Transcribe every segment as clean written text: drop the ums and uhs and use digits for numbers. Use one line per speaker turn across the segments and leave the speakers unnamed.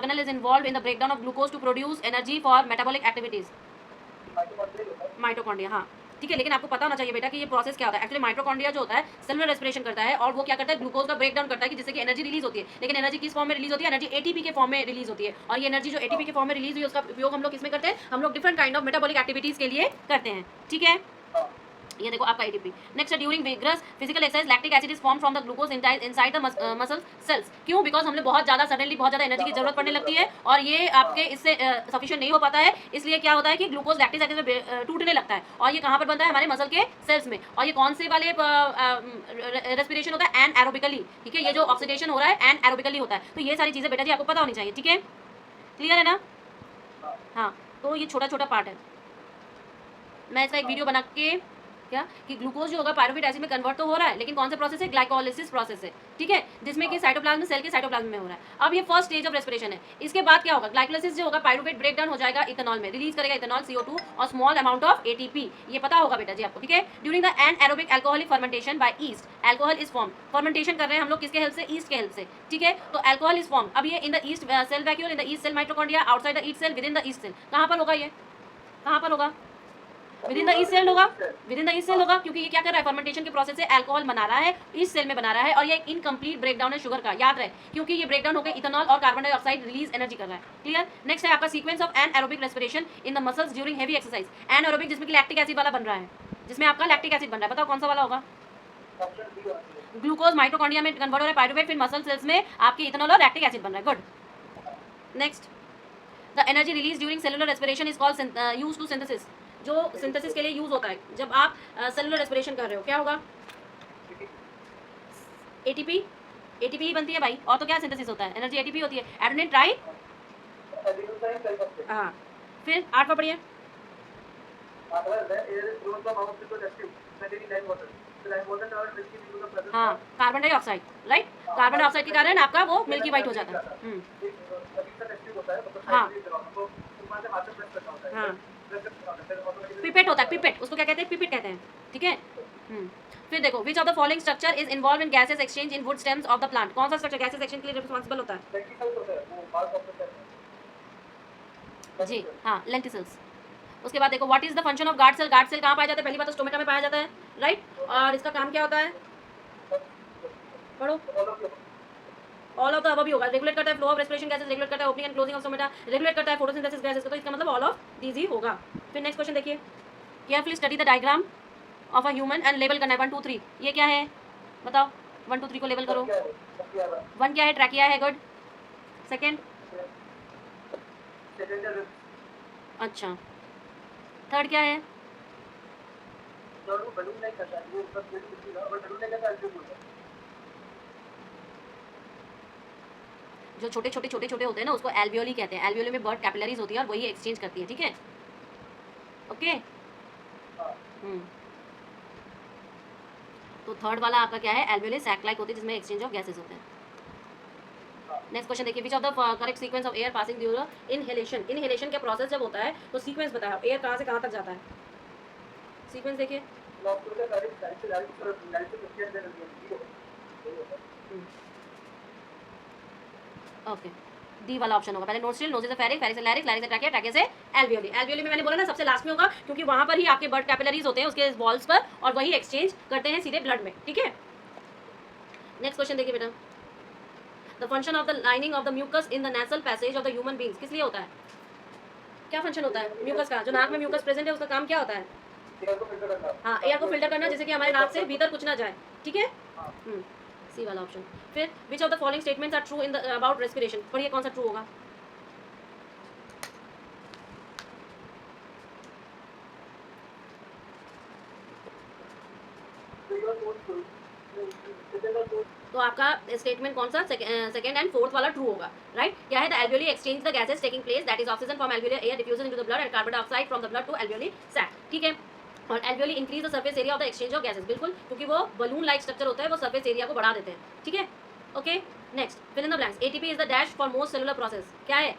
organelle is involved in the breakdown of glucose to produce energy for metabolic activities? Mitochondria, हाँ ठीक है, लेकिन आपको पता होना चाहिए बेटा कि ये प्रोसेस क्या होता है। एक्चुअली माइटोकॉन्ड्रिया जो होता है सेलुलर रेस्पिरेशन करता है और वो क्या करता है, ग्लूकोज का ब्रेक डाउन करता है कि जिससे कि एनर्जी रिलीज होती है। लेकिन एनर्जी किस फॉर्म में रिलीज होती है? एनर्जी एटीपी के फॉर्म में रिलीज होती है। और ये एनर्जी जो एटीपी के फॉर्म में रिलीज हुई है उसका उपयोग हम लोग किसमें करते हैं? हम लोग different kind of metabolic activities के लिए करते हैं। ठीक है, ये देखो आपका ATP. Next during vigorous physical exercise lactic acid is form from the glucose inside the muscle cells. क्यों? बिकॉज हमें बहुत ज़्यादा सडनली बहुत ज़्यादा एनर्जी की जरूरत पड़ने लगती है और ये आपके इससे सफिशिएंट नहीं हो पाता है। इसलिए क्या होता है कि ग्लूकोज लैक्टिक एसिड में टूटने लगता है और ये कहाँ पर बनता है? हमारे मसल के सेल्स में। और ये कौन से वाले रेस्पिरेशन होता है? Anaerobically. ठीक है, ये जो ऑक्सीडेशन हो रहा है एन एरोबिकली होता है। तो ये सारी चीज़ें बेटा जी आपको पता होनी चाहिए। ठीक है, क्लियर है ना? हाँ, तो ये छोटा छोटा पार्ट है। मैं इसका एक वीडियो बना के क्या कि ग्लूकोज जो होगा पायरुवेट एसिड में कन्वर्ट तो हो रहा है, लेकिन कौन सा प्रोसेस है? ग्लाइकोलिसिस प्रोसेस है। ठीक है, जिसमें कि साइटोप्लाज्म सेल के साइटोप्लाज्म में हो रहा है। अब ये फर्स्ट स्टेज ऑफ रेस्पिरेशन है। इसके बाद क्या होगा? ग्लाइकोलिसिस जो होगा पायरुवेट ब्रेक डाउन हो जाएगा इथेनॉल में, रिलीज करेगा इथेनॉल CO2 और स्मॉल अमाउंट ऑफ एटीपी। ये पता होगा बेटा जी आपको। ठीक है, during the anaerobic alcoholic fermentation by yeast, alcohol is form. Fermentation कर रहे हैं हम लोग किसके हेल्प से? ईस्ट के हेल्प से। ठीक है, तो अल्कोहल इज फॉर्म। अब ये in the yeast cell vacuole, in the yeast cell mitochondria, outside the yeast cell, within the yeast cell. कहाँ पर होगा ये? कहाँ पर होगा? Within the yeast cell होगा। Within the yeast cell होगा क्योंकि ये क्या कर रहा है? फर्मेंटेशन के प्रोसेस से अल्कोहल बना रहा है, ईस्ट सेल में बना रहा है। और ये एक इनकम्प्लीट ब्रेकडाउन है शुगर का, याद रहे, क्योंकि ये ब्रेकडाउन होकर इथेनॉल और कार्बन डाइऑक्साइड रिलीज एनर्जी कर रहा है। क्लियर? नेक्स्ट है आपका sequence of anaerobic respiration in the muscles during heavy exercise. Anaerobic जिसमें कि लैक्टिक एसिड वाला बन रहा है, जिसमें आपका लैक्टिक एसिड बन रहा है। बताओ कौन सा वाला होगा? ग्लूकोज माइटोकॉन्ड्रिया में कन्वर्ट हो रहा है पायरुवेट, फिर मसल सेल्स में आपकी इथेनॉल और लैक्टिक एसिड बन रहा है। Good. Next, the energy release during cellular respiration is called use to synthesis. जो सिंथेसिस के लिए यूज होता है जब आप सेलुलर रेस्पिरेशन कर रहे हो, क्या होगा? एटीपी। एटीपी ही बनती है भाई, और तो क्या सिंथेसिस होता है? एनर्जी एटीपी होती है। एडेनिन ट्राई, हाँ। फिर 8वां पढ़िए। हाँ, carbon dioxide, right. Carbon dioxide के कारण आपका वो मिल्की वाइट हो जाता है। हाँ हाँ, पिपेट होता है, पिपेट, उसको क्या कहते हैं? पिपेट कहते हैं। ठीक है। फिर देखो, विच of the following structure is involve in gases exchange in would stems of the plant. कौन सा स्ट्रक्चर गैसेस एक्सचेंज के लिए रिस्पॉन्सिबल होता है? जी हाँ, लेंटिसल्स। उसके बाद देखो, what is the function of guard cell. Guard cell कहाँ पाया जाता है? पहली बात तो स्टोमेटा में पाया जाता है, राइट। और इसका काम क्या होता है? पढ़ो। ऑल ऑफ द अबव भी होगा। रेगुलेट करता है flow of respiration gases, regulate करता है opening and closing of stomata, regulate करता है फोटोसिंथेसिस गैसेस। तो इसका मतलब ऑल ऑफ दीज ही होगा। फिर नेक्स्ट क्वेश्चन देखिए, carefully study the diagram of a human and label करना है 1 2 3। ये क्या है? बताओ, 1 2 3 को लेबल करो। 1 क्या है? ट्रैकिया है। गुड। सेकेंड? अच्छा। थर्ड क्या है? जो छोटे छोटे छोटे छोटे होते हैं ना, उसको एल्वियोली कहते हैं। एल्वियोली में ब्लड कैपिलरीज होती है और वही एक्सचेंज करती है। ठीक है, ओके। तो थर्ड वाला आपका क्या है? एल्वियोली सैक लाइक होती है जिसमें एक्सचेंज ऑफ गैसेस होते हैं। नेक्स्ट क्वेश्चन देखिए, विच of the correct sequence of air passing during inhalation. Inhalation का प्रोसेस जब होता है तो सीक्वेंस बताया, एयर कहाँ से कहाँ तक जाता है? सीक्वेंस देखिए। ओके, डी वाला ऑप्शन होगा। पहले नोस्ट्रिल, नोज से फेरिक, फेरिक से लैरिक्स, लैरिक्स से ट्रैकिया, ट्रैकिया से एल्वियोली। एल्वियोली में मैंने बोला ना सबसे लास्ट में होगा, क्योंकि वहां पर ही आपके ब्लड कैपिलरीज होते हैं उसके वॉल्स पर, और वही एक्सचेंज करते हैं सीधे ब्लड में। ठीक है, नेक्स्ट क्वेश्चन देखिए बेटा, the function of the lining of the mucus in the nasal passage of the human beings. किस लिए होता है? क्या फंक्शन होता है म्यूकस का? जो नाक में म्यूकस प्रेजेंट है उसका काम क्या होता है? हाँ, एयर को फिल्टर करना जिससे कि हमारे नाक से भीतर कुछ ना जाए। ठीक है, सी वाला ऑप्शन। फिर which of the following statements are true in the about respiration. पढ़िए कौन सा ट्रू होगा? तो आपका स्टेटमेंट कौन सा? सेकंड एंड फोर्थ वाला ट्रू होगा, राइट। क्या है? The alveoli exchange the gases taking place, that is oxygen from alveolar air diffusion into the blood and carbon dioxide from the blood to alveoli sac. ठीक है, और alveoli increase the surface area of the exchange of gases. बिल्कुल, क्योंकि वो balloon like structure होता है, वो surface area को बढ़ा देते हैं। ठीक है, okay. Next, fill in the blanks. ATP is the dash for most cellular process. क्या है?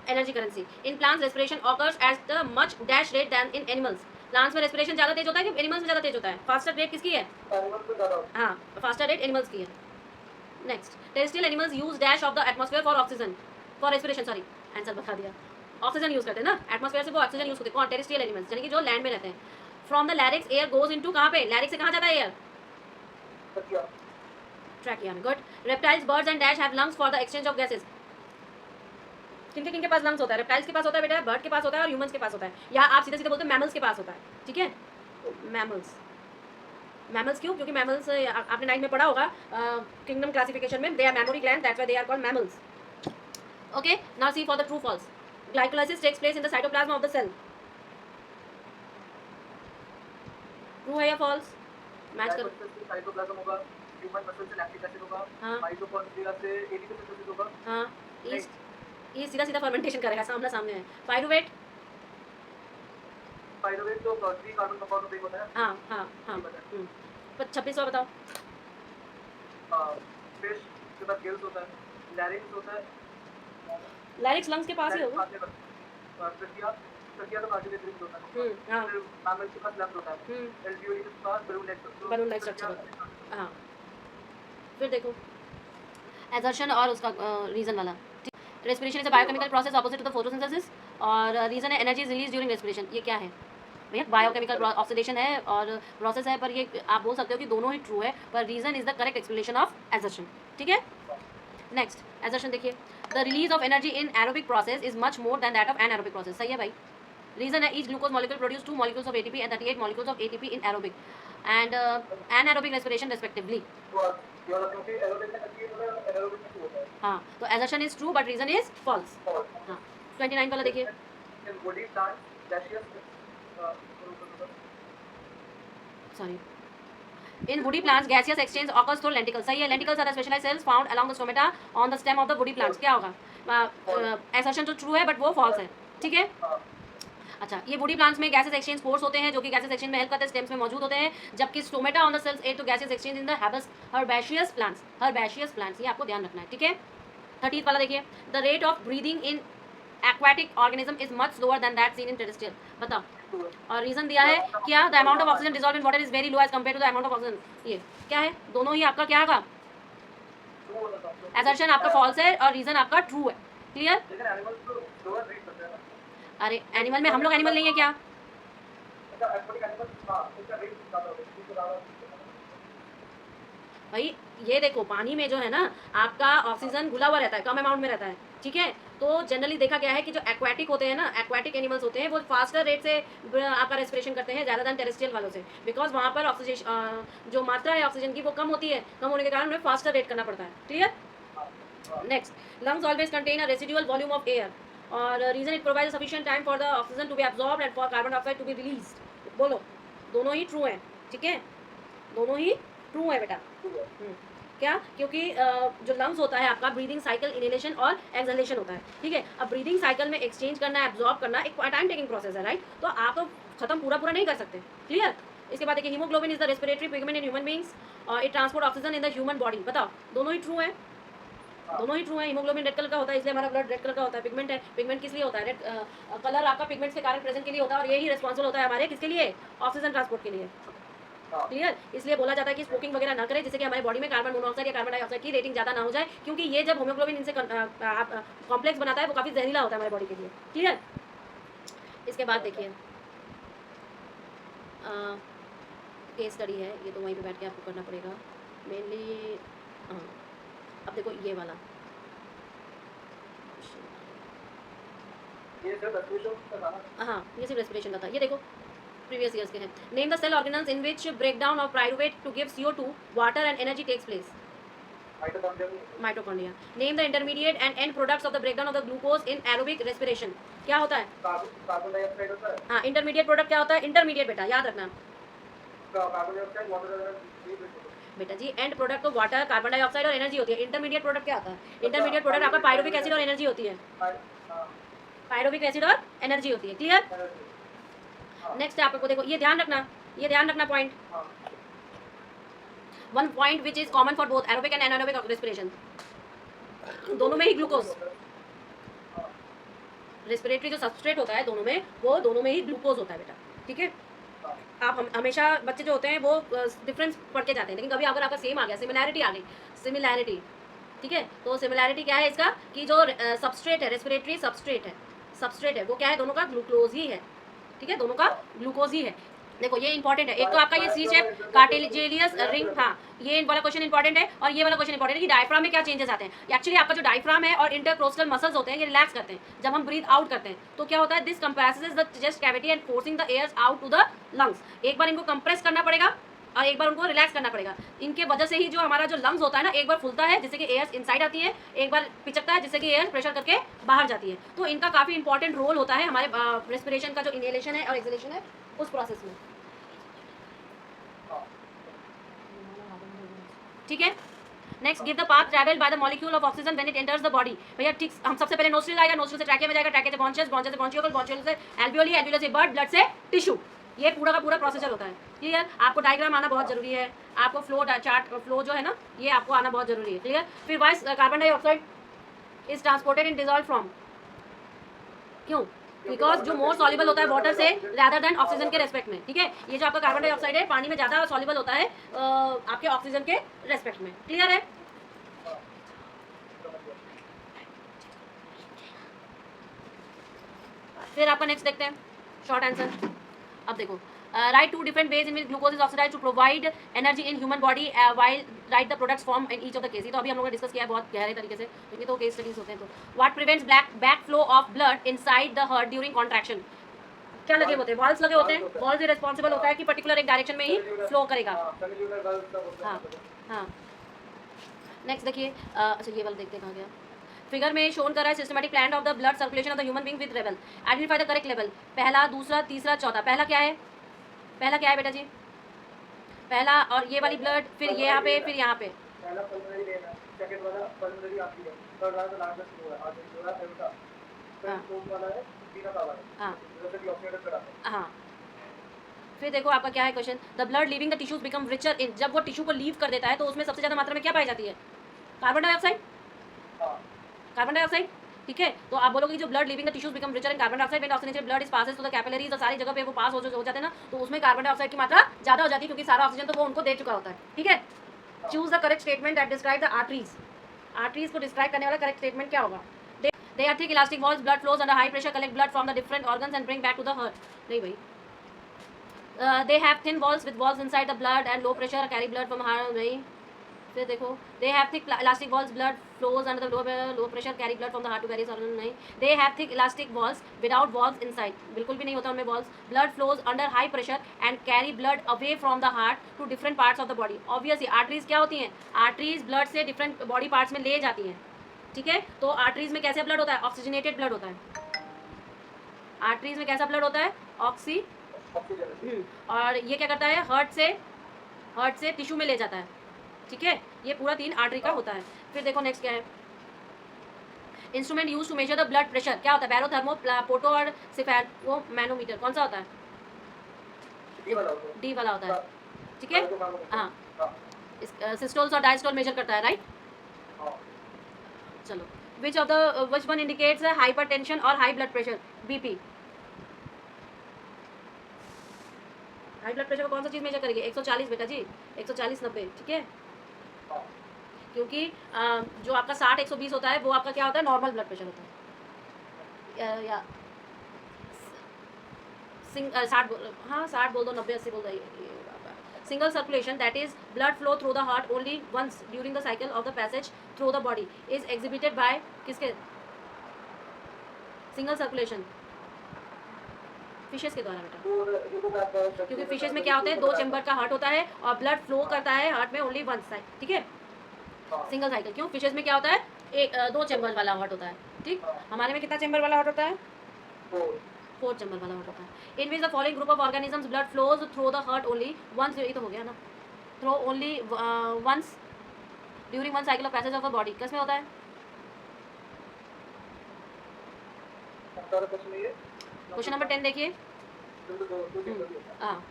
Energy currency. In plants respiration occurs at the much dash rate than in animals. Plants में respiration ज़्यादा तेज होता है कि एनिमल्स में ज़्यादा तेज होता है? फास्टर रेट किसकी है? हाँ, फास्टर रेट एनिमल्स की है। Next, terrestrial animals use dash of the atmosphere for oxygen. For respiration, sorry answer बता दिया। ऑक्सीजन यूज करते हैं ना, एटमॉस्फेयर से वो ऑक्सीजन यूज करते हैं। कौन? टेरेस्ट्रियल एलिमेंट्स, यानी कि जो लैंड में रहते हैं। From the larynx air goes into, कहाँ पे? लैरिक्स से कहाँ जाता है एयर? ट्रैकिया में। Good. Reptiles, birds and dash have lungs for the exchange of gases. किनके पास लंग्स होता है? रेप्टाइल्स के पास होता है बेटा, बर्ड के पास होता है और ह्यूमंस के पास होता है, या आप सीधे सीधे बोलते हैं मैमल्स के पास होता है, ठीक है? मैमल्स। मैमल्स क्यों? क्योंकि मैमल्स आपने 9 में पढ़ा होगा किंगडम क्लासिफिकेशन में, they are mammary gland, that's why they are called mammals. Okay, now see for the true false. Glycolysis takes place in the cytoplasm of the cell. True है या false? Match करो।
Cytoplasm होगा, human muscle से lactic acid होगा,
हाँ
mitochondria से ATP synthesis होगा।
हाँ, ये सीधा सीधा फर्मेंटेशन करेगा, सामने सामने है। पाइरूवेट,
पाइरूवेट तो 3 कार्बन कंपाउंड में ब्रेक होता है।
हाँ हाँ हाँ। 26वां बताओ।
फिश के बाद गिल्स होता है, लैरिंक्स होता है,
लैरिक्स लंग्स के पास ही होगा।
ट्रकिया, ट्रकिया तो कार्डियोवेटरी होता है।
हाँ।
फिर मैमल के पास लंग्स होता है, एल्वियोली के पास बलून लाइक
स्ट्रक्चर होता है। हाँ, फिर देखो एजर्शन और उसका रीजन वाला। Respiration is a biochemical process opposite to the photosynthesis, और रीजन है energy is release during respiration. ये क्या है भैया? बायोकेमिकल ऑक्सीडेशन है और प्रोसेस है, पर ये आप बोल सकते हो कि दोनों ही ट्रू है, पर reason is the correct explanation of assertion, ठीक है? नेक्स्ट एजर्शन देखिए, the release of energy in aerobic process is much more than that of anaerobic process. सही है भाई। रीजन है each glucose molecule produce 2 molecules of ATP and 38 molecules of ATP in aerobic and anaerobic respiration respectively. हाँ, तो assertion is true but reason is false. हाँ, 29 वाला देखिए। Sorry, in woody plants gaseous exchange occurs through lenticles। सही है, lenticles are the specialized cells found along the stomata on the stem of the woody plants। क्या होगा? assertion तो true है but वो false है, ठीक है? अच्छा, ये woody plants में gaseous exchange pores होते हैं जो कि gaseous exchange में हेल्प करते हैं, stems में मौजूद होते हैं, जबकि stomata on the cells aid to gaseous exchange in the herbaceous plants। herbaceous plants, ये आपको ध्यान रखना है, ठीक है? 30 वाला देखिए, the rate of breathing in aquatic organism is much slower than that seen in terrestrial। बताओ। और रीजन दिया है क्या? The amount of oxygen dissolve in water is very low as compare to the amount of oxygen. ये क्या है? दोनों ही आपका क्या होगा? असर्शन आपका फॉल्स है और रीजन आपका ट्रू है। क्लियर? अरे एनिमल में हम लोग एनिमल नहीं है क्या? भाई ये देखो, पानी में जो है ना आपका ऑक्सीजन घुला हुआ रहता है, कम अमाउंट में रहता है, ठीक है? तो जनरली देखा गया है कि जो एक्वाटिक होते हैं ना, एक्वाटिक एनिमल्स होते हैं, वो फास्टर रेट से आपका रेस्पिरेशन करते हैं ज़्यादा देन टेरेस्ट्रियल वालों से, बिकॉज वहाँ पर ऑक्सीजन जो मात्रा है ऑक्सीजन की वो कम होती है, कम होने के कारण उन्हें फास्टर रेट करना पड़ता है। Clear? Next, lungs always contain a residual volume of air, और reason it provide sufficient time for the oxygen to be absorbed and for carbon dioxide to be released. बोलो, दोनों ही ट्रू है, ठीक है? दोनों ही ट्रू है बेटा। क्या? क्योंकि जो लंग्स होता है आपका, ब्रीदिंग साइकिल इनहेलेशन और एक्सहेलेशन होता है, ठीक है? अब ब्रीदिंग साइकिल में एक्सचेंज करना, एब्जॉर्ब करना एक टाइम टेकिंग प्रोसेस है, राइट? तो आप तो खत्म पूरा नहीं कर सकते। क्लियर? इसके बाद देखिए, haemoglobin is the respiratory pigment in human beings और it transport oxygen in the human body. बताओ, दोनों ही ट्रू है? दोनों ही ट्रू है। हीमोग्लोबिन रेड कलर का होता है, इसलिए हमारा ब्लड रेड कलर का होता है। पिगमेंट है, पिगमेंट किस लिए होता है? रेड कलर आपका पिगमेंट्स के कारण प्रेजेंट के लिए होता है, और यही रिस्पॉन्सिबल होता है हमारे किसके लिए? ऑक्सीजन ट्रांसपोर्ट के लिए। क्लियर? इसलिए बोला जाता है कि स्मोकिंग वगैरह ना करें, जिससे कि हमारे बॉडी में कार्बन मोनोऑक्साइड या कार्बन डाइऑक्साइड की रेटिंग ज़्यादा ना हो जाए, क्योंकि ये जब हीमोग्लोबिन इनसे कॉम्प्लेक्स बनाता है वो काफ़ी जहरीला होता है हमारे बॉडी के लिए। क्लियर? इसके बाद देखिए, केस स्टडी है, ये तो वहीं पे बैठ के आपको करना पड़ेगा मेनली। हाँ, अब देखो ये वाला, हाँ ये सिर्फ रेस्पिरेशन का था। ये देखो प्रीवियस ईयर्स के हैं। Name the cell organelles in which breakdown of pyruvate to give CO2 water and energy takes place. Mitochondria. Name the intermediate and end products of the breakdown of the glucose in aerobic respiration. क्या होता है?
Carbon dioxide होता है।
हाँ, intermediate product क्या होता है? Intermediate बेटा याद रखना
कार्बन डाइऑक्साइड, वाटर
बेटा जी। एंड प्रोडक्ट तो वाटर, कार्बन डाइऑक्साइड और एनर्जी होती है। इंटरमीडिएट प्रोडक्ट क्या होता है? इंटरमीडिएट प्रोडक्ट आपका पाइरुविक एसिड और एनर्जी होती है। पाइरुविक एसिड और एनर्जी होती है। क्लियर? नेक्स्ट आपको देखो, ये ध्यान रखना point, one point which is common for both aerobic and anaerobic respiration, दोनों में ही ग्लूकोज, रेस्पिरेटरी जो सबस्ट्रेट होता है दोनों में, वो दोनों में ही ग्लूकोज होता है बेटा। ठीक है? आप हमेशा बच्चे जो होते हैं वो डिफरेंस पढ़ के जाते हैं, लेकिन कभी अगर आपका सेम आ गया, सिमिलैरिटी आ गई, सिमिलैरिटी ठीक है, तो सिमिलैरिटी क्या है इसका कि जो सबस्ट्रेट है, रेस्पिरेटरी सबस्ट्रेट है वो क्या है, दोनों का ग्लूकोज ही है। ठीक है, दोनों का ग्लूकोज ही है। देखो ये इंपॉर्टेंट है, एक तो आपका ये सी शेप कार्टिलेजियस रिंग, हाँ ये वाला क्वेश्चन इंपॉर्टेंट है, और ये वाला क्वेश्चन इंपॉर्टेंट है कि डायफ्राम में क्या चेंजेस आते हैं। एक्चुअली आपका जो डायफ्राम है और इंटरकोस्टल मसल्स होते हैं ये रिलैक्स करते हैं जब हम ब्रीथ आउट करते हैं, तो क्या होता है, this compresses the chest cavity and forcing the air out to the lungs. एक बार इनको कंप्रेस करना पड़ेगा और एक बार उनको रिलैक्स करना पड़ेगा। इनके वजह से ही जो हमारा जो लंग्स होता है ना, एक बार फुलता है जिससे कि एयर इनसाइड आती है, एक बार पिचकता है जिससे कि एयर प्रेशर करके बाहर जाती है। तो इनका काफ़ी इंपॉर्टेंट रोल होता है हमारे रेस्पिरेशन का, जो इनहेलेशन है और एक्सहेलेशन है उस प्रोसेस में। ठीक है, next give the path travel by the molecule of oxygen when it enters the body. भैया ठीक, हम सबसे पहले नोस्ट्रिल आएगा, नोस्ट्रिल से ट्रैकिया में जाएगा, ट्रैकिया से ब्रोंचियस, ब्रोंचियस से ब्रोंचियोल, ब्रोंचियोल से एल्वियोली, एल्वियोली से ब्लड, ब्लड से टिश्यू। ये पूरा का पूरा प्रोसीजर होता है। क्लियर, आपको डायग्राम आना बहुत जरूरी है, आपको फ्लो चार्ट, फ्लो जो है ना ये आपको आना बहुत जरूरी है। क्लियर, फिर vice carbon dioxide is transported in dissolve from, क्यों, बिकॉज जो मोर सॉल्युबल होता है वाटर से रैदर देन ऑक्सीजन के रेस्पेक्ट में। ठीक है, ये जो आपका कार्बन डाइऑक्साइड है पानी में ज़्यादा सॉल्युबल होता है आपके ऑक्सीजन के रेस्पेक्ट में। क्लियर है, फिर आपका नेक्स्ट देखते हैं शॉर्ट आंसर। अब देखो, write two different ways in which glucose is oxidised to provide energy in human body while write the products form in each of the case. तो अभी हम लोगों ने डिस्कस किया है बहुत गहरे तरीके से, क्योंकि तो केस स्टडीज होते हैं। तो what prevents back flow of blood inside the heart during contraction. क्या लगे होते हैं, वॉल्स लगे होते हैं। वॉल्स ही रिस्पॉन्सिबल होता है कि पर्टिकुलर एक डायरेक्शन में ही फ्लो करेगा। हाँ हाँ, नेक्स्ट देखिए, अच्छा ये वाला देखते हैं कहाँ गया। फिगर में शोन कर रहा है systematic plan of the blood circulation of the human being with level. Identify the correct level, पहला, दूसरा, तीसरा, चौथा। पहला क्या है, पहला क्या है बेटा जी, पहला और ये वाली ब्लड, फिर ये यहाँ पे, फिर यहाँ पे।
पहला पल्मोनरी वेन है, सेकंड वाला पल्मोनरी आती है, थर्ड वाला तो लार्जेस्ट फ्लो है, आगे जो है एल्टा, फिर फोर्थ वाला है वीना कावा है।
हाँ
जैसे कि ऑक्सीडेट कराते हैं।
हाँ, फिर देखो आपका क्या है question, the blood leaving the tissues become richer in. जब वो टिश्यू को लीव कर देता है तो उसमें सबसे ज़्यादा मात्रा में क्या पाई जाती है, कार्बन डाइऑक्साइड।
हाँ,
कार्बन डाइऑक्साइड, ठीक है। तो आप बोलोगे जो blood leaving the tissues become richer in carbon dioxide when oxygenated blood is passes to the capillaries. तो सारी जगह पे वो पास हो जाते हैं ना, तो उसमें कार्बन डाइऑक्साइड की मात्रा ज़्यादा हो जाती है, क्योंकि सारा ऑक्सीजन तो वो उनको दे चुका होता है। ठीक है, choose the correct statement that describe the arteries. Arteries को डिस्क्राइब करने वाला करेक्ट स्टेटमेंट क्या होगा, they are thick elastic walls, blood flows under high pressure, collect blood from the different organs and bring back to the heart. नहीं भाई, they have thin walls with walls inside the blood and low pressure carry blood from heart। नहीं, फिर देखो, they have thick elastic walls, blood flows under the low pressure carry blood from the heart to various organs। नहीं, they have thick elastic walls without walls inside, बिल्कुल भी नहीं होता उनमें walls। blood flows under high pressure and carry blood away from the heart to different parts of the body। obviously arteries क्या होती हैं, arteries blood से different body parts में ले जाती हैं। ठीक है, तो arteries में कैसे blood होता है, oxygenated blood होता है। arteries में कैसा blood होता है, और ये क्या करता है, हार्ट से टिश्यू में ले जाता है। ठीक है, ये पूरा 3 आर्टरी का होता है। फिर देखो नेक्स्ट क्या है, instrument use to measure the blood pressure क्या होता है, बैरोथर्मो, पोटो और सिफेरो मैनोमीटर। कौन सा होता है, डी वाला होता है। ठीक है, हाँ, सिस्टोल्स और डायस्टोल मेजर करता है, राइट। चलो, विच वन इंडिकेट्स हाइपरटेंशन और high blood pressure, BP. High blood pressure को कौन सा चीज़ मेजर करेगी, 140 बेटा जी, 140 90। ठीक है, क्योंकि जो आपका 60 120 होता है वो आपका क्या होता है, नॉर्मल ब्लड प्रेशर होता है। या 60 हाँ 60 बोल दो, 90 80 बोल दो। Single circulation that is blood flow through the heart only once during the cycle of the passage through the body is exhibited by किसके, सिंगल सर्कुलेशन फिशेस के द्वारा बेटा, क्योंकि फिशेस में क्या होता है, 2 चैम्बर का हार्ट होता है और ब्लड फ्लो करता है हार्ट में ओनली वन साइड। ठीक है, सिंगल साइकिल। क्यों, फिशेस में क्या होता है, 2 चैम्बर वाला हार्ट होता है। ठीक, हमारे में कितना चैम्बर वाला हार्ट होता है, 4 चैम्बर वाला हार्ट होता है। In which the following group of organisms blood flows through the heart only once, ये तो हो गया ना, through only once during one cycle of passage of the body. किस में होता है, क्वेश्चन नंबर 10 देखिए। हाँ,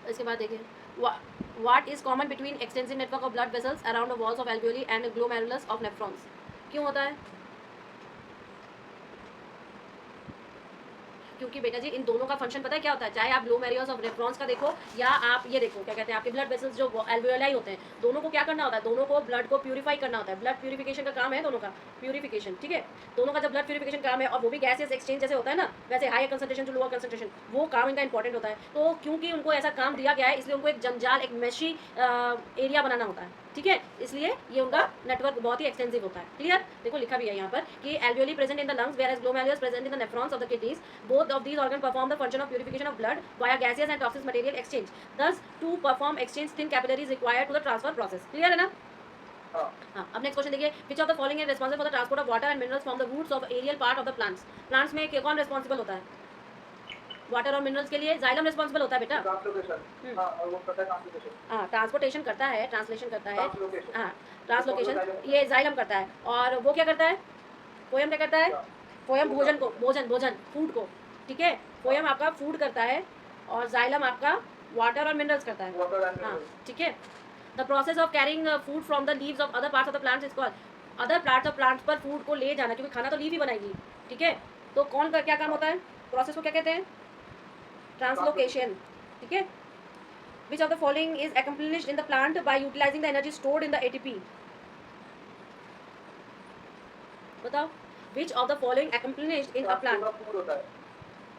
इसके बाद देखिए, what is common between extensive network of blood vessels around the walls of alveoli and glomerulus of nephrons. क्यों होता है, क्योंकि बेटा जी इन दोनों का फंक्शन पता है क्या होता है, चाहे आप ग्लोम एरियाज ऑफ रेफरेंस का देखो या आप ये देखो क्या कहते हैं आपके ब्लड वेसल्स जो एल्वियोलाई होते हैं, दोनों को क्या करना होता है, दोनों को ब्लड को प्यूरिफाई करना होता है। ब्लड प्यूरिफिकेशन का काम है दोनों का, प्यूरिफिकेशन, ठीक है। दोनों का जब ब्लड प्यूरिफिकेशन काम है और वो भी गैसेस एक्सचेंज जैसे होता है ना, वैसे high concentration to lower concentration, वो काम इनका इंपॉर्टेंट होता है। तो क्योंकि उनको ऐसा काम दिया गया है इसलिए उनको एक जंजाल, एक मेशी एरिया बनाना होता है, ठीक है। इसलिए ये उनका नेटवर्क बहुत ही एक्सटेंसिव होता है। क्लियर, देखो लिखा भी है यहाँ पर कि alveoli present in the lungs whereas glomerulus present in the nephrons of the kidneys, both of these organ perform the function of purification of blood via gases and toxic material exchange, thus to perform exchange thin capillaries required to the transfer process। Clear है ना?
हाँ।
अब next question देखिए, which of the following is responsible for the transport of water and minerals from the roots of aerial part of the plants। Plants में कौन responsible होता है water और मिनरल्स के लिए? जाइलम रिस्पॉन्सिबल होता है बेटा।
ट्रांसलोकेशन, हाँ, और वो करता है ट्रांसलोकेशन।
हाँ, ट्रांसपोर्टेशन करता है, ट्रांसलेशन करता है,
ट्रांसलोकेशन।
हाँ ट्रांसलोकेशन ये जाइलम करता है। और वो क्या करता है, पोयम क्या करता है, पोयम भोजन को, भोजन फूड को, ठीक है। पोयम आपका फूड करता है और जाइलम आपका वाटर और मिनरल्स करता है, हाँ ठीक है। The process of carrying food from the leaves of other parts of the plants is called, other parts of plants पर फूड को ले जाना, क्योंकि खाना तो लीव ही बनाएगी, ठीक है। तो कौन का क्या काम होता है, प्रोसेस को क्या कहते हैं, ट्रांसलोकेशन, ठीक है। विच of the following is accomplished in the plant by utilizing the energy stored in the ATP। बताओ, विच of the following accomplished in a plant।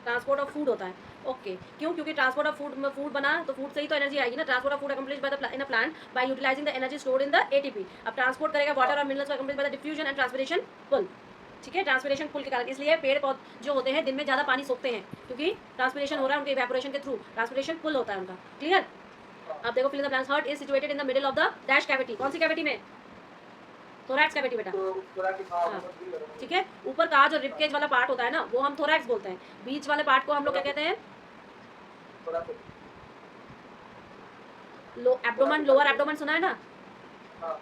Transport of food होता है, ओके क्यों, क्योंकि ट्रांसपोर्ट ऑफ फूड बना तो food से ही तो energy आएगी ना। Transport of food accomplish by the in a plant by utilising the energy stored in the ATP. अब ट्रांसपोर्ट करेगा वाटर और मिनरल्स को accomplish by the diffusion and transpiration pull, ठीक है। ट्रांसपिरेशन पुल के कारण, इसलिए पेड़ पौधे जो होते हैं दिन में ज़्यादा पानी सोखते हैं क्योंकि ट्रांसपिरेशन हो रहा है उनके इवेपोरेशन के थ्रू, ट्रांसपिरेशन पुल होता है उनका। क्लियर, अब देखो fill in the blanks. Heart is situated in the middle of the dash cavity, कौन सी कैविटी में, थोरैक्स कैविटी बेटा, ठीक है। ऊपर का जो रिब केज वाला पार्ट होता है ना वो हम थोरैक्स बोलते हैं, बीच वाले पार्ट को हम लोग क्या कहते हैं, एब्डोमेन, लोअर एब्डोमेन सुना है ना,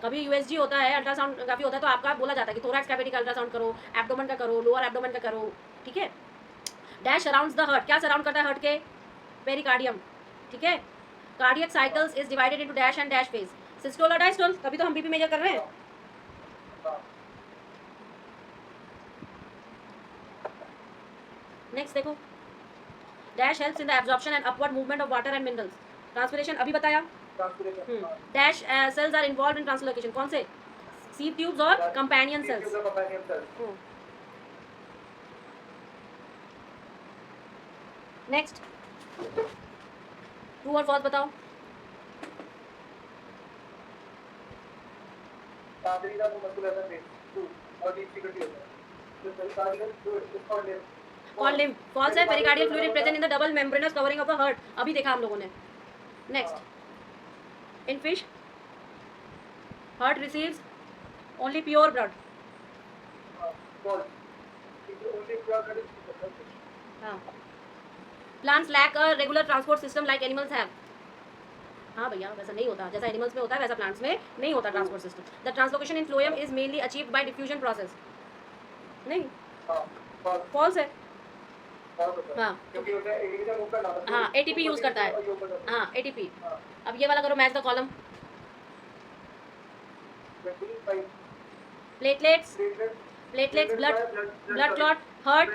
कभी यूएसजी होता है, अल्ट्रासाउंड काफी होता है तो आपका बोला जाता है कि थोरैक्स कैविटी का अल्ट्रासाउंड करो, एब्डोमेन का करो, लोअर एब्डोमेन का करो, ठीक है। डैश सराउंड्स द हार्ट, क्या सराउंड करता है हार्ट के, पेरिकार्डियम, ठीक है। Cardiac cycles is divided into dash and dash phase, systole और डायस्टोल, तभी तो हम बीपी मेजर कर रहे हैं। नेक्स्ट देखो, dash helps in the absorption and upward movement of water and minerals, transpiration अभी बताया। Dash cells are involve in translocation, कौन से, सीव ट्यूब्स और कंपेनियन सेल्स। नेक्स्ट, ट्रू और फॉल्स बताओ। कौन लिम्फ, फॉल्स है, pericardial fluid present in the double membranous covering of the heart, अभी देखा हम लोगों ने। Next, in fish heart receives only pure blood, हाँ। Plants lack a regular transport system like animals have, हाँ भैया वैसा नहीं होता, जैसा एनिमल्स में होता है वैसा प्लांट्स में नहीं होता transport system. The translocation in phloem is mainly achieved by diffusion process, नहीं, फॉल्स है, हाँ हाँ एटीपी यूज करता है, हाँ एटीपी। अब ये वाला करो match the column, platelets, platelets, blood clot, heart,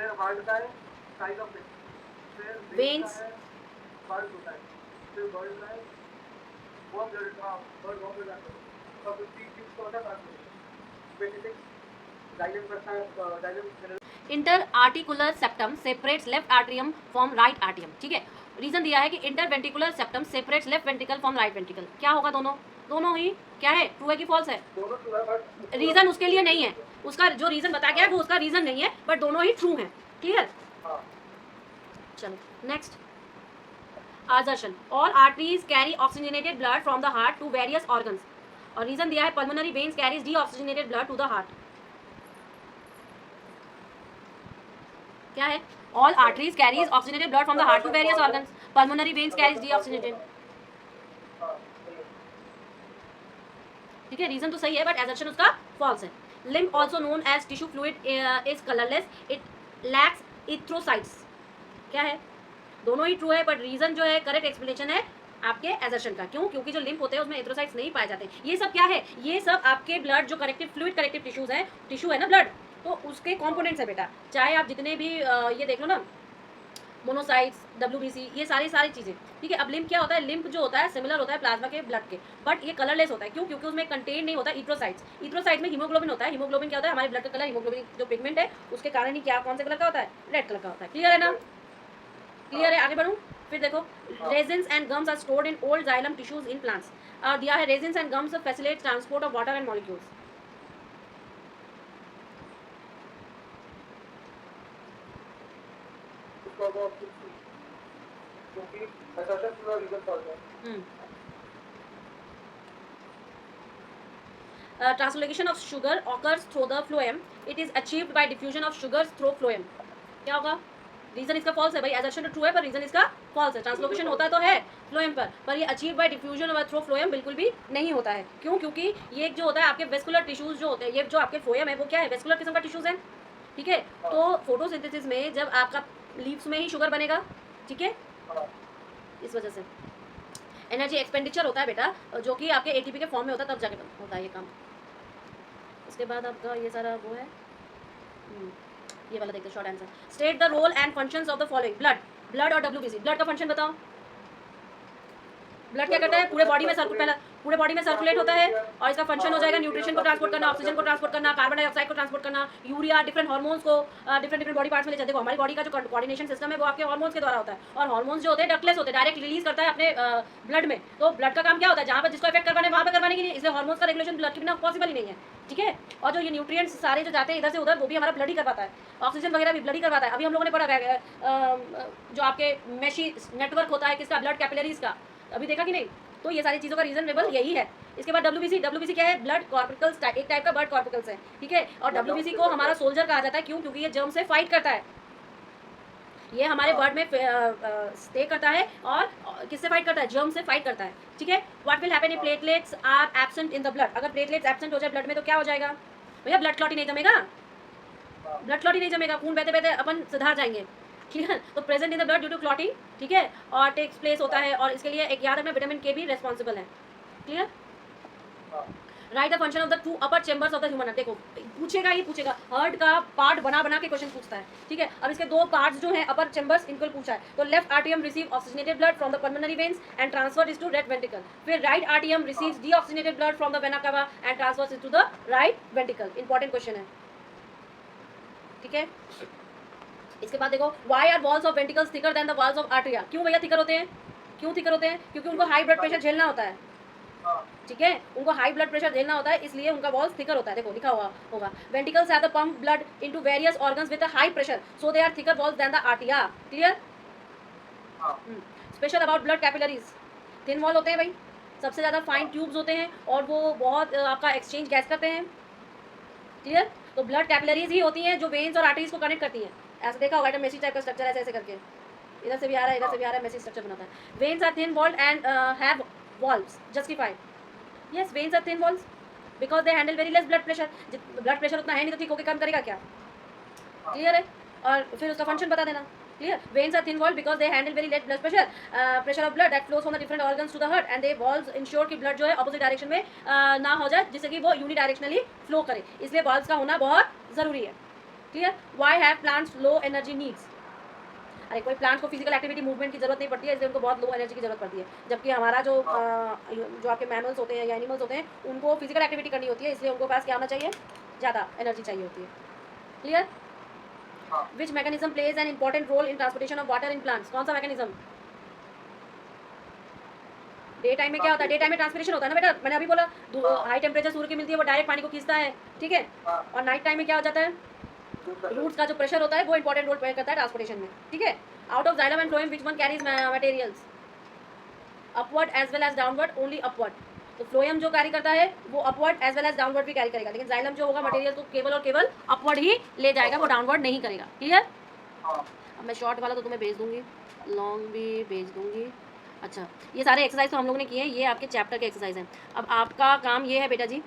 veins, inter articular septum separates left atrium from right atrium, ठीक है। रीजन दिया है कि inter ventricular septum separates left ventricle from right ventricle, क्या होगा दोनों, दोनों ही क्या है, ट्रू है कि फॉल्स है। रीजन उसके लिए नहीं है, उसका जो रीजन बताया गया है वो उसका रीजन नहीं है, बट दोनों ही ट्रू हैं। क्लियर, चलो next, assertion all arteries carry oxygenated blood from the heart to various organs, और रीजन दिया है pulmonary veins carries deoxygenated blood to the heart, क्या है, all arteries carries oxygenated blood from the heart to various organs, pulmonary veins carries deoxygenated, ठीक है। Reason तो सही है बट assertion उसका false है। lymph also known as tissue fluid is colorless, it lacks erythrocytes, क्या है, दोनों ही ट्रू है बट रीजन जो है करेक्ट एक्सप्लेनेशन है आपके एजर्शन का, क्यों, क्योंकि जो लिम्फ होते हैं उसमें एथ्रोसाइट्स नहीं पाए जाते। ये सब क्या है, ये सब आपके ब्लड जो करेक्टिव फ्लूइड करेक्टिव टिश्यूज है, टिश्यू है ना ब्लड, तो उसके कंपोनेंट्स है बेटा। चाहे आप जितने भी ये देख लो ना, मोनोसाइट्स, WBC, ये सारी चीज़ें, ठीक है। अब लिम्फ क्या होता है, लिम्फ जो होता है सिमिलर होता है प्लाज्मा के ब्लड के, बट ये कलरलेस होता है। क्यों? क्योंकि उसमें कंटेन नहीं होता इथ्रोसाइट्स। इथ्रोसाइट्स में हीमोग्लोबिन होता है। हीमोग्लोबिन क्या होता है, हमारे ब्लड का कलर, हीमोग्लोबिन जो पिगमेंट है उसके कारण ही क्या कौन से कलर का होता है, रेड कलर का होता है। क्लियर है ना? क्लियर है? आगे बढ़ूँ? फिर देखो, resins and gums are stored in old xylem tissues in plants. और दिया है resins and gums facilitate transport of water and molecules.
उसका वो क्योंकि ऐसा पूरा रीजन सॉल्व है।
Translocation of sugar occurs through the phloem. It is achieved by diffusion of sugars through phloem. क्या होगा? रीजन इसका फॉल्स है भाई, एजर्शन ट्रू है पर रीजन इसका फॉल्स है। ट्रांसलोकेशन होता तो है फ्लोएम पर ये अचीव बाय डिफ्यूजन और थ्रू फ्लोएम बिल्कुल भी नहीं होता है। क्यों? क्योंकि ये जो होता है आपके वेस्कुलर टिश्यूज जो होते हैं, ये जो आपके फ्लोएम है वो क्या है, वेस्कुलर किस्म का टिश्यूज है, ठीक है। तो फोटोसिंथेसिस में जब आपका लीव्स में ही शुगर बनेगा, ठीक है, इस वजह से एनर्जी एक्सपेंडिचर होता है बेटा, जो कि आपके एटीपी के फॉर्म में होता है, तब जाके होता है ये काम। उसके बाद आपका ये सारा वो है, ये वाला देखते हैं short answer. State the role and functions of the following. Blood और WBC। ब्लड का फंक्शन बताओ। ब्लड क्या करता है, पूरे बॉडी में सर्कुलेट होता है और इसका फंक्शन हो जाएगा न्यूट्रिशन को ट्रांसपोर्ट करना, ऑक्सीजन को ट्रांसपोर्ट करना, कार्बन डाइऑक्साइड को ट्रांसपोर्ट करना, यूरिया, डिफरेंट हार्मोन्स को डिफरेंट बॉडी पार्ट्स में ले जाते हैं। हमारी बॉडी का जो कोऑर्डिनेशन सिस्टम है वो आपके हार्मोन्स के द्वारा होता है, और हार्मोन्स जो होते हैं डक्टलेस होते हैं, डायरेक्ट रिलीज करता है अपने ब्लड में। तो ब्लड का काम क्या होता है, जहाँ पर जिसको इफेक्ट करवाने वहाँ पर करवाने के लिए, इसलिए हार्मोन्स का रेगुलेशन ब्लड के बिना पॉसिबल ही नहीं है, ठीक है। और जो ये न्यूट्रिएंट्स सारे जो जाते हैं इधर से उधर, वो भी हमारा ब्लड ही करवाता है। ऑक्सीजन वगैरह भी ब्लड ही करवाता है। अभी हम लोगों ने पढ़ा जो आपके मेशी नेटवर्क होता है किसका, ब्लड कैपिलरीज का, अभी देखा कि नहीं। तो ये सारी चीज़ों का रीजन लेवल यही है। इसके बाद WBC क्या है, ब्लड कॉर्पिकल्स, एक टाइप का ब्लड कॉर्पिकल्स है, ठीक है। और WBC को हमारा सोल्जर कहा जाता है। क्यों? क्योंकि ये जर्म से फाइट करता है, ये हमारे ब्लड में स्टे करता है और किससे फाइट करता है, जर्म से फाइट करता है, ठीक है। What will happen if platelets are absent in the blood. अगर प्लेटलेट्स एब्सेंट हो जाए ब्लड में तो क्या हो जाएगा भैया, ब्लड क्लॉट ही नहीं जमेगा, ब्लड क्लॉट ही नहीं जमेगा, खून बहते बहते अपन सुधार जाएंगे, ठीक है। तो present in the blood due to clotting, ठीक है, और टेक्स प्लेस होता है, और इसके लिए एक याद रखना विटामिन के भी रेस्पॉन्सिबल है, clear. Right the function of the 2 upper chambers of the human heart. देखो पूछेगा, ये पूछेगा, हार्ट का पार्ट बना के क्वेश्चन पूछता है, ठीक है। अब इसके 2 पार्ट्स जो हैं अपर चेंबर्स, इनको पूछा है। तो लेफ्ट आर्टियम receive oxygenated blood from the pulmonary veins and transfer is to right ventricle. फिर राइट आर्टियम receives deoxygenated blood from the vena cava and transfers is to the right ventricle. Important question है, ठीक है। इसके बाद देखो, why are walls of ventricles thicker than the walls of arteria. क्यों भैया थिकर होते हैं, क्यों थिकर होते हैं? क्योंकि उनको हाई ब्लड प्रेशर झेलना होता है, ठीक है, उनको हाई ब्लड प्रेशर झेलना होता है, इसलिए उनका वॉल्स थिकर होता है। देखो लिखा हुआ होगा, ventricles have the pump blood into various organs with a high pressure, so they are thicker walls than the आर्टिया। Clear. Special about blood capillaries, thin wall होते हैं भाई, सबसे ज़्यादा फाइन ट्यूब्स होते हैं और वो बहुत आपका एक्सचेंज गैस करते हैं, क्लियर। तो ब्लड कैपिलरीज ही होती हैं जो वेन्स और आर्टरीज को कनेक्ट करती हैं। ऐसा देखा होगा मेसी टाइप का स्ट्रक्चर, ऐसे ऐसे करके इधर से भी आ रहा है, इधर से भी आ रहा है, मेसी स्ट्रक्चर बनाता है। Veins are thin walled and have valves. Justified, yes, veins are thin walls because they handle very less blood pressure. Blood pressure उतना है नहीं तो ठीक होकर काम करेगा क्या, क्लियर है। और फिर उसका फंक्शन बता देना, clear. Veins are thin walled because they handle very less blood pressure, pressure of blood that flows from the different organs to the heart and they valves ensure कि ब्लड जो है opposite direction में ना हो जाए, जिससे कि वो यूनिडायरेक्शनली फ्लो करे, इसलिए वॉल्व्स का होना बहुत ज़रूरी है, clear. Why have plants low energy needs. अरे कोई प्लांट को फिजिकल एक्टिविटी मूवमेंट की जरूरत नहीं पड़ती है, इसलिए उनको बहुत लो एनर्जी की जरूरत पड़ती है। जबकि हमारा जो आपके मैमल्स होते हैं या एनिमल्स होते हैं, उनको फिजिकल एक्टिविटी करनी होती है, इसलिए उनको पास क्या होना चाहिए, ज़्यादा एनर्जी चाहिए होती है, clear. Which mechanism plays an important role in transportation of water in plants. कौन सा मैकेनिज्म? डे टाइम में क्या होता है, डे टाइम में ट्रांसपिरेशन होता है ना बेटा, मैंने अभी बोला, हाई टेम्परेचर सूर्य की मिलती है, वो डायरेक्ट पानी को खींचता है, ठीक है। और नाइट टाइम में क्या हो जाता है, रूट्स का जो प्रेशर होता है वो इंपॉर्टेंट रोल प्ले करता है ट्रांसपोर्टेशन में, ठीक है। Out of xylem and phloem which one carries materials, upward as well as downward, only upward. तो फ्लोएम जो कैरी करता है वो upward as well as downward भी कैरी करेगा, लेकिन जाइलम जो होगा मटेरियल तो केवल और केवल अपवर्ड ही ले जाएगा, वो डाउनवर्ड नहीं करेगा, क्लियर। अब मैं शॉर्ट वाला तो तुम्हें भेज दूंगी, लॉन्ग भी भेज दूंगी। अच्छा, ये सारे एक्सरसाइज तो हम लोगों ने किए हैं, ये आपके चैप्टर के एक्सरसाइज हैं। अब आपका काम ये है बेटा जी